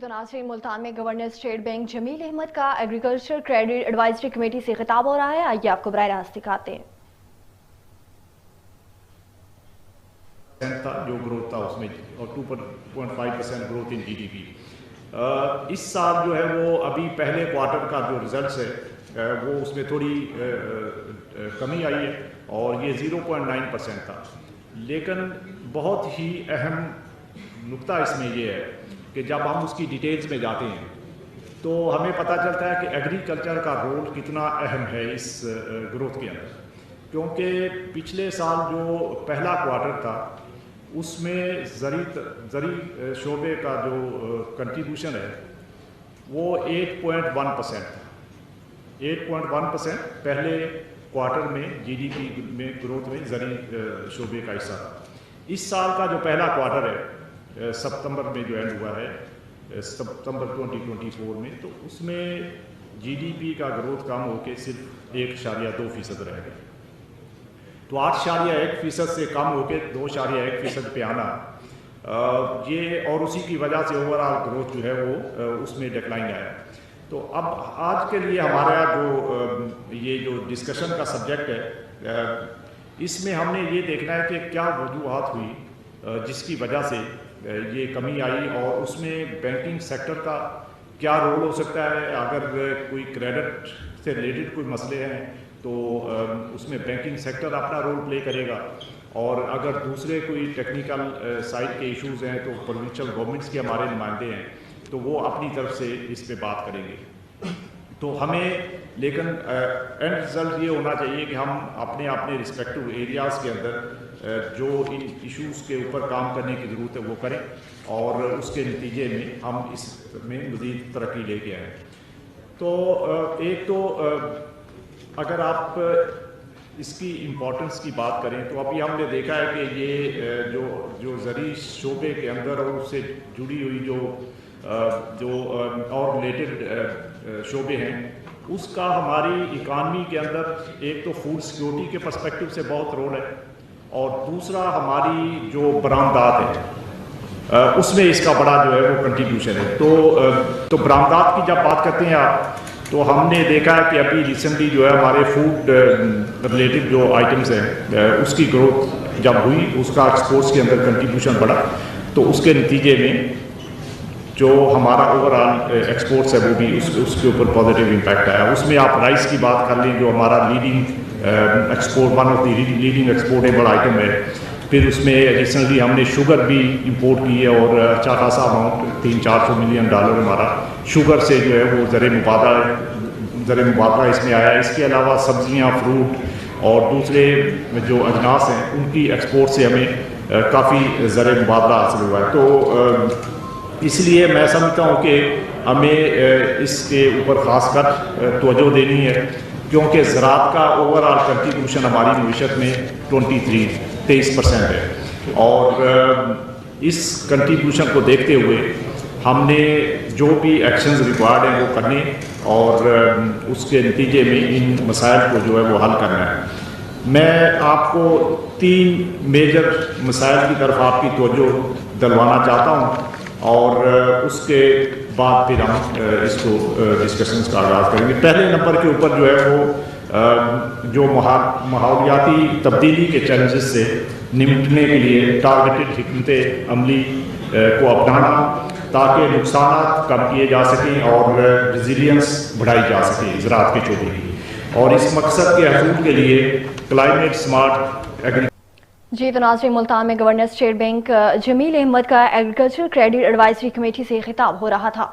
تو ناظرین، ملتان میں گورنر اسٹیٹ بینک جمیل احمد کا ایگریکلچر کریڈٹ ایڈوائزری کمیٹی سے خطاب ہو رہا ہے. آئیے آپ کو براہ راست دکھاتے ہیں. جو گروتھ تھا اس میں اور 2.5% گروتھ ان GDP. اس سال جو ہے وہ ابھی پہلے کوارٹر کا جو ریزلٹس ہے وہ اس میں تھوڑی کمی آئی ہے اور یہ 0.9% تھا. لیکن بہت ہی اہم نقطہ اس میں یہ ہے کہ جب ہم اس کی ڈیٹیلز میں جاتے ہیں تو ہمیں پتہ چلتا ہے کہ ایگریکلچر کا رول کتنا اہم ہے اس گروتھ کے اندر. کیونکہ پچھلے سال جو پہلا کوارٹر تھا اس میں زرعی شعبے کا جو کنٹریبیوشن ہے وہ 8.1% تھا. 8.1% پہلے کوارٹر میں GDP میں گروتھ میں زرعی شعبے کا حصہ تھا. اس سال کا جو پہلا کوارٹر ہے ستمبر میں جو اینڈ ہوا ہے ستمبر 2024 میں، تو اس میں GDP کا گروتھ کم ہو کے صرف 1.2% رہ گیا. تو 8.1% سے کم ہو کے 2.1% پہ آنا یہ اور اسی کی وجہ سے اوور آل گروتھ جو ہے وہ اس میں ڈکلائن آیا. تو اب آج کے لیے ہمارا جو ڈسکشن کا سبجیکٹ ہے اس میں ہم نے یہ دیکھنا ہے کہ کیا وجوہات ہوئی جس کی وجہ سے یہ کمی آئی اور اس میں بینکنگ سیکٹر کا کیا رول ہو سکتا ہے. اگر کوئی کریڈٹ سے ریلیٹڈ کوئی مسئلے ہیں تو اس میں بینکنگ سیکٹر اپنا رول پلے کرے گا، اور اگر دوسرے کوئی ٹیکنیکل سائڈ کے ایشوز ہیں تو پروونشل گورنمنٹس کے ہمارے نمائندے ہیں تو وہ اپنی طرف سے اس پہ بات کریں گے. تو ہمیں لیکن اینڈ رزلٹ یہ ہونا چاہیے کہ ہم اپنے رسپیکٹو ایریاز کے اندر جو ان ایشوز کے اوپر کام کرنے کی ضرورت ہے وہ کریں اور اس کے نتیجے میں ہم اس میں مزید ترقی لے کے آئیں. تو ایک تو اگر آپ اس کی امپورٹنس کی بات کریں تو ابھی ہم نے دیکھا ہے کہ یہ جو زرعی شعبے کے اندر اور اس سے جڑی ہوئی جو اور ریلیٹڈ شعبے ہیں اس کا ہماری اکانومی کے اندر ایک تو فوڈ سیکورٹی کے پرسپیکٹو سے بہت رول ہے، اور دوسرا ہماری جو برآمدات ہیں اس میں اس کا بڑا جو ہے وہ کنٹریبیوشن ہے. تو برآمدات کی جب بات کرتے ہیں آپ تو ہم نے دیکھا ہے کہ ابھی ریسنٹلی جو ہے ہمارے فوڈ ریلیٹڈ جو آئٹمز ہیں اس کی گروتھ جب ہوئی اس کا ایکسپورٹس کے اندر کنٹریبیوشن بڑھا، تو اس کے نتیجے میں جو ہمارا اوور آل ایکسپورٹس ہے وہ بھی اس کے اوپر پازیٹیو امپیکٹ آیا. اس میں آپ رائس کی بات کر لیں جو ہمارا leading export one of the leading exportable item ہے. پھر اس میں ریسنٹلی ہم نے شوگر بھی امپورٹ کی ہے اور اچھا خاصا اماؤنٹ $300-400 ملین ہمارا شوگر سے جو ہے وہ زر مبادلہ اس میں آیا. اس کے علاوہ سبزیاں، فروٹ اور دوسرے جو اجناس ہیں ان کی ایکسپورٹ سے ہمیں کافی زر مبادلہ حاصل ہوا ہے. تو اس لیے میں سمجھتا ہوں کہ ہمیں اس کے اوپر خاص کر توجہ دینی ہے، کیونکہ زراعت کا اوور آل کنٹریبیوشن ہماری معیشت میں 23% ہے، اور اس کنٹریبیوشن کو دیکھتے ہوئے ہم نے جو بھی ایکشنز ریکوائرڈ ہیں وہ کرنے اور اس کے نتیجے میں ان مسائل کو جو ہے وہ حل کرنا ہے. میں آپ کو 3 میجر مسائل کی طرف آپ کی توجہ دلوانا چاہتا ہوں اور اس کے بعد پھر ہم اس کو ڈسکشنز کا آغاز کریں گے. پہلے نمبر کے اوپر جو ہے وہ جو ماحولیاتی تبدیلی کے چیلنجز سے نمٹنے کے لیے ٹارگیٹڈ حکمت عملی کو اپنانا تاکہ نقصانات کم کیے جا سکیں اور ریزیلینس بڑھائی جا سکے زراعت کے شعبے کی، اور اس مقصد کے حصول کے لیے کلائمیٹ سمارٹ جی تو ناظرین، ملتان میں گورنر اسٹیٹ بینک جمیل احمد کا ایگریکلچر کریڈٹ ایڈوائزری کمیٹی سے خطاب ہو رہا تھا.